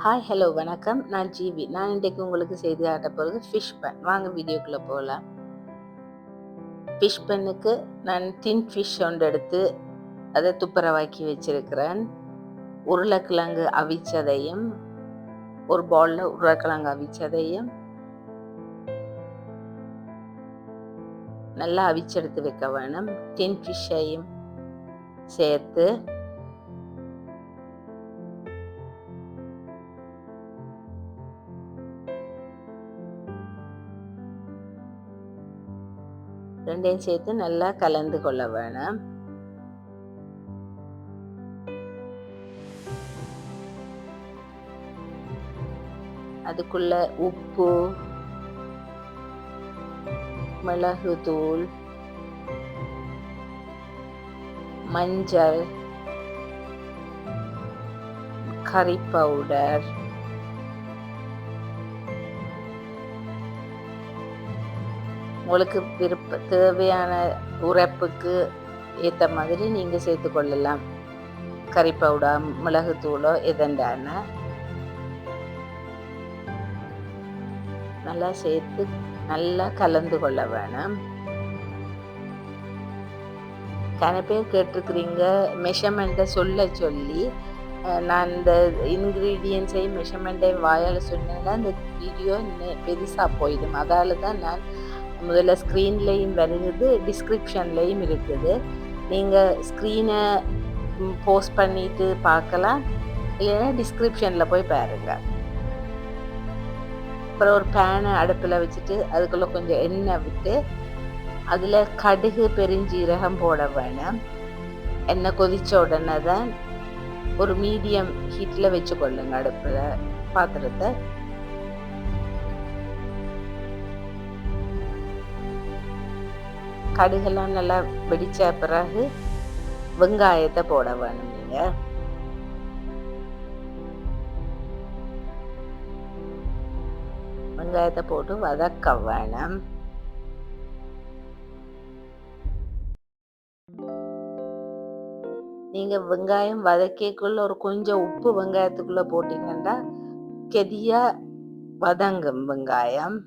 Hi, hello, வணக்கம். நான் GV. நான் இன்றைக்கு உங்களுக்கு செய்து காட்ட போகிறது ஃபிஷ் பேன். வாங்க வீடியோக்குள்ளே போகலாம். ஃபிஷ் பேனுக்கு நான் டின் ஃபிஷ் ஒன்று எடுத்து அதை துப்புரவாக்கி வச்சிருக்கிறேன். உருளைக்கிழங்கு அவிச்சதையும் ஒரு பவுலில் உருளைக்கிழங்கு அவிச்சதையும் நல்லா அவிச்செடுத்து வைக்க வேணும். டின் ஃபிஷ்ஷையும் சேர்த்து ரெண்டையும் சேர்த்து நல்லா கலந்து கொள்ள வேணும். அதுக்குள்ள உப்பு, மிளகுத்தூள், மஞ்சள், கறி பவுடர், உங்களுக்கு தேவையான உரைப்புக்கு ஏற்ற மாதிரி நீங்கள் சேர்த்து கொள்ளலாம். கறி பவுடர், மிளகுத்தூளோ எதண்டான நல்லா சேர்த்து நல்லா கலந்து கொள்ள வேணும். கன பேர் கேட்டிருக்கிறீங்க மெஷர்மெண்ட்டை சொல்லி. நான் இந்த இன்க்ரீடியன்ஸையும் மெஷர்மெண்ட்டையும் வாயால் சொன்னேன்னா இந்த வீடியோ பெருசாக போயிடும். அதால் தான் நான் முதல்ல ஸ்க்ரீன்லேயும் வருகுது, டிஸ்கிரிப்ஷன்லேயும் இருக்குது. நீங்கள் ஸ்க்ரீனை போஸ்ட் பண்ணிட்டு பார்க்கலாம், இல்லைன்னா டிஸ்கிரிப்ஷனில் போய் பாருங்கள். அப்புறம் ஒரு பேனை அடுப்பில் வச்சுட்டு அதுக்குள்ளே கொஞ்சம் எண்ணெய் விட்டு அதில் கடுகு பெருஞ்சீரகம் போட வேணும். எண்ணெய் கொதித்த உடனே தான் ஒரு மீடியம் ஹீட்டில் வச்சு கொள்ளுங்க அடுப்பில் பாத்திரத்தை. கடுகெல்லாம் நல்லா வெடிச்ச பிறகு வெங்காயத்தை போட வேணும். நீங்கள் வெங்காயத்தை போட்டு வதக்க வேணும். நீங்கள் வெங்காயம் வதக்கிக்குள்ள ஒரு கொஞ்சம் உப்பு வெங்காயத்துக்குள்ளே போட்டிங்கன்னா கெதியாக வதங்கும் வெங்காயம்.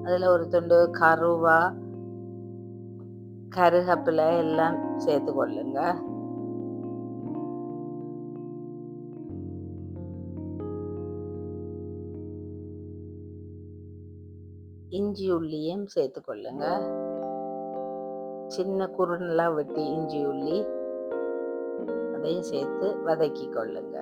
அதில் ஒரு துண்டு கருவா, கருகப்பிலை எல்லாம் சேர்த்து கொள்ளுங்க. இஞ்சி உள்ளியும் சேர்த்து கொள்ளுங்க. சின்ன குறுனலா வெட்டி இஞ்சி உள்ளி அதையும் சேர்த்து வதக்கி கொள்ளுங்க.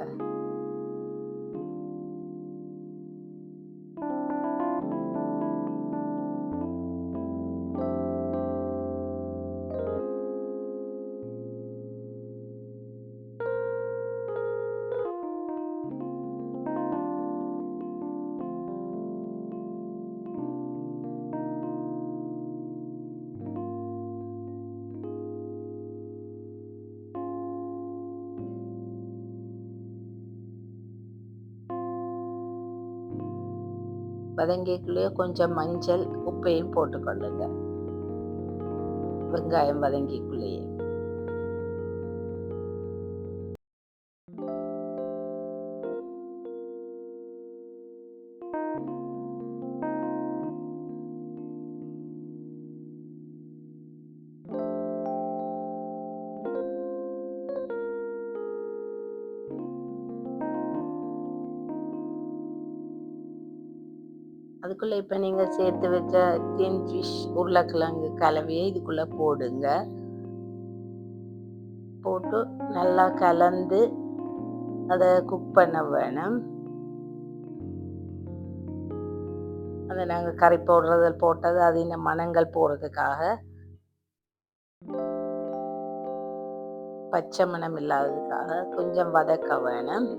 வதங்கிக்குள்ளேயே கொஞ்சம் மஞ்சள் உப்பையும் போட்டுக்கொள்ளுங்க. வெங்காயம் வதங்கிக்குள்ளேயே அதுக்குள்ளே இப்போ நீங்கள் சேர்த்து வச்ச டின் ஃபிஷ் உருளைக்கிழங்கு கலவையை இதுக்குள்ளே போடுங்க. போட்டு நல்லா கலந்து அதை குக் பண்ண வேணும். அதை நாங்கள் கறி போட்டது அது இன்னும் மணங்கள் போடுறதுக்காக, பச்சை மணம் இல்லாததுக்காக கொஞ்சம் வதக்க வேணும்.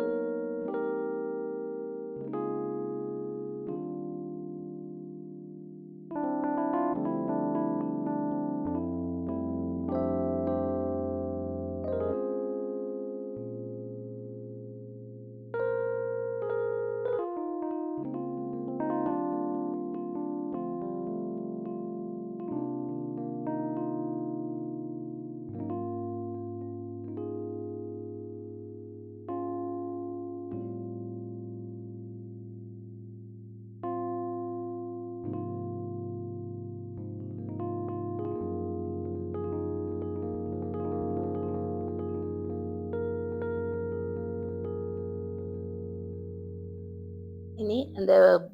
இனி அந்த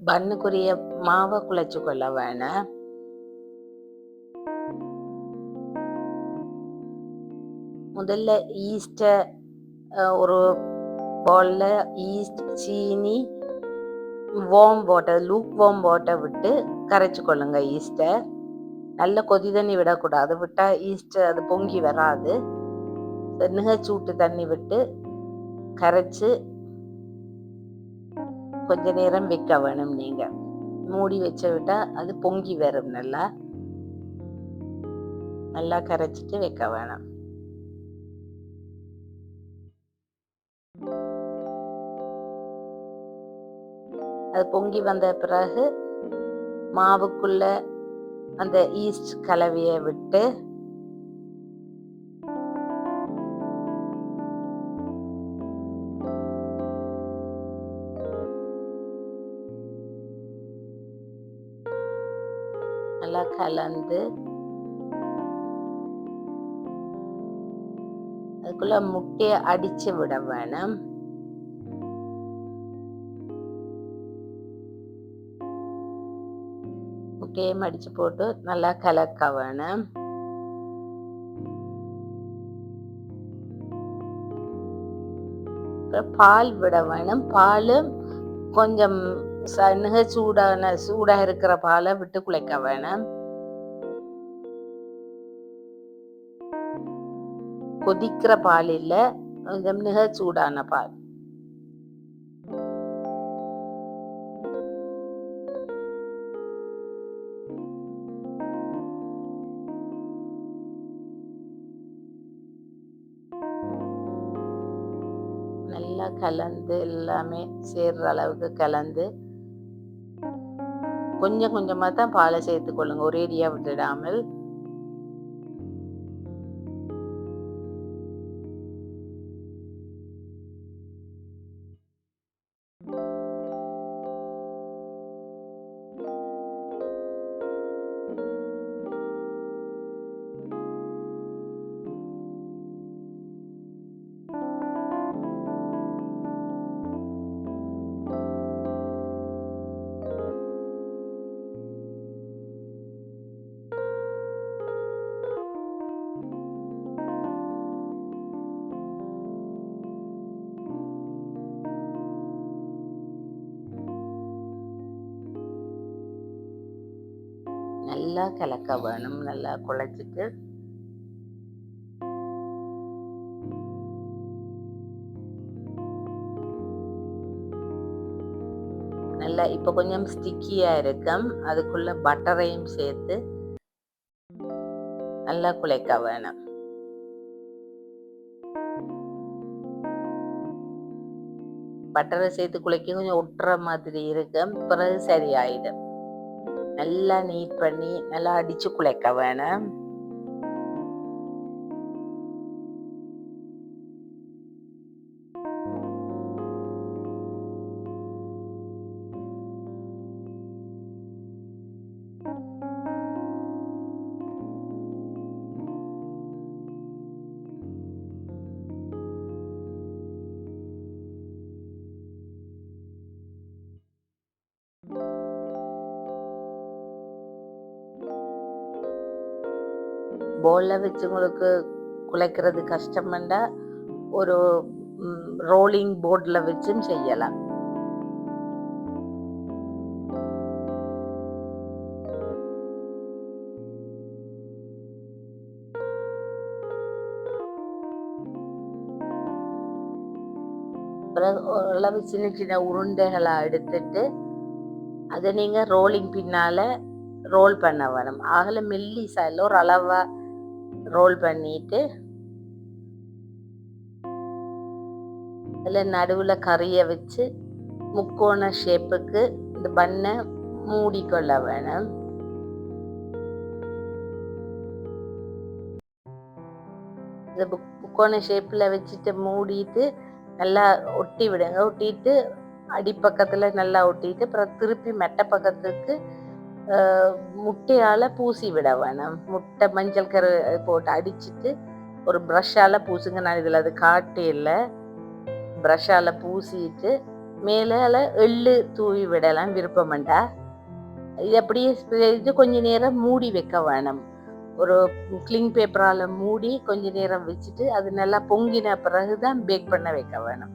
பன்னுக்குரிய மாவை குழைச்சு கொள்ள வேணாம். முதல்ல ஈஸ்ட்டை ஒரு பவுல்ல ஈஸ்ட், சீனி, warm water, lukewarm water விட்டு கரைச்சு கொள்ளுங்க. ஈஸ்ட்டை நல்ல கொதி தண்ணி விடக்கூடாது, விட்டா ஈஸ்ட் அது பொங்கி வராது. நிகச்சூட்டு தண்ணி விட்டு கரைச்சு கொஞ்ச நேரம் வைக்க வேணும். நீங்க மூடி வச்ச விட்டா அது பொங்கி வரும். நல்லா நல்லா கரைச்சிட்டு வைக்க வேணும். அது பொங்கி வந்த பிறகு மாவுக்குள்ள அந்த ஈஸ்ட் கலவையை விட்டு நல்லா கலந்து அதுக்குள்ள முட்டையை அடிச்சு விட வேணும். முட்டையை அடிச்சு போட்டு நல்லா கலக்க வேணும். பால் விட வேணும். பாலும் கொஞ்சம் சூடா இருக்கிற பாலை விட்டு குழைக்க வேணும். கொதிக்கிற பால் இல்ல, கொஞ்சம் மிக சூடான பால். நல்லா கலந்து எல்லாமே சேர்ற அளவுக்கு கலந்து கொஞ்சம் கொஞ்சமா தான் பாலை சேர்த்து கொள்ளுங்க, ஒரேடியா விட்டுடாமல். நல்லா கலக்க வேணும். நல்லா குழைச்சிட்டு நல்லா இப்போ கொஞ்சம் ஸ்டிக்கியா இருக்கும். அதுக்குள்ள பட்டரையும் சேர்த்து நல்லா குழைக்க வேணும். பட்டரை சேர்த்து குழைக்க கொஞ்சம் ஒட்டுற மாதிரி இருக்கும், பிறகு சரியாயிடும். நல்லா நீட் பண்ணி நல்லா அடிச்சு குழைக்க வேணும். போல்ல வச்சு உங்களுக்கு குழைக்கிறது கஷ்டம்னா ஒரு ரோலிங் போர்டில் வச்சும் செய்யலாம். ஓரளவு சின்ன சின்ன உருண்டைகளா எடுத்துட்டு அதை நீங்க ரோலிங் பின்னால ரோல் பண்ண வேணும். ஆகல மெல்லிசா இல்லை, ஒரு அளவா ரோல் பண்ணிட்டு அதில் நடுவில் கறியை வச்சு முக்கோண ஷேப்புக்கு இந்த பண்ணை மூடிக்கொள்ள வேணும். இந்த முக்கோண ஷேப்பில் வச்சுட்டு மூடிட்டு நல்லா ஒட்டி விடுங்க. ஒட்டிட்டு அடிப்பக்கத்தில் நல்லா ஒட்டிட்டு அப்புறம் திருப்பி மெட்ட பக்கத்துக்கு முட்டையால் பூசி விட வேணும். முட்டை மஞ்சள் கரு போட்டு அடிச்சுட்டு ஒரு ப்ரஷ்ஷால் பூசுங்க. நான் இதில் அது காட்டு இல்லை, ப்ரஷ்ஷால் பூசிட்டு மேலால எள்ளு தூவி விடலாம் விருப்பம்ண்டா. இது அப்படியே இது கொஞ்ச நேரம் மூடி வைக்க வேணும். ஒரு கிளிங் பேப்பரால் மூடி கொஞ்ச நேரம் வச்சுட்டு அது நல்லா பொங்கின பிறகுதான் பேக் பண்ண வைக்க வேணும்.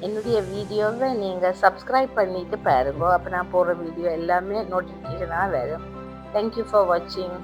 என்னுடைய வீடியோவை நீங்கள் சப்ஸ்கிரைப் பண்ணிட்டு பாருங்க. அப்போ நான் போடுற வீடியோ எல்லாமே நோட்டிஃபிகேஷனாக வரும். தேங்க்யூ ஃபார் வாட்சிங்.